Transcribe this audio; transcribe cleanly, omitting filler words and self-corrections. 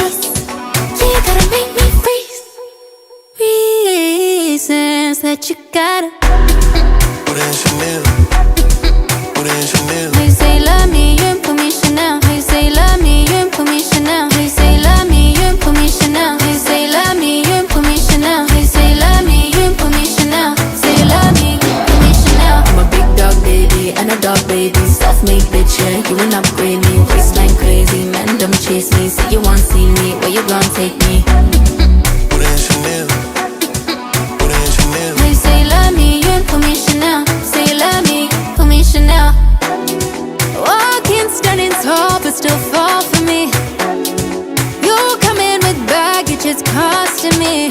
us. Yeah, you gotta make me freeze. Reasons that you gotta put in Chanel. Put in Chanel. How you say love me, you ain't put me Chanel. How you say love me, you ain't put me Chanel. How you say love me, you ain't put me Chanel. How you say love me, you ain't put me Chanel. How you say love me, you ain't put me Chanel. Say you love me, you ain't put me Chanel. I'm a big dog baby and a dog baby. Self-made bitch, yeah, you ain't upgrade me. Waistline crazy, man, don't chase me. Say you want see me, where you gon' take me? Put in Chanel. Put in Chanel. How you say love me, you ain't put me Chanel. Say you love me, put me Chanel. Walking standing tall but still fall for me. You come in with baggage, it's costing me.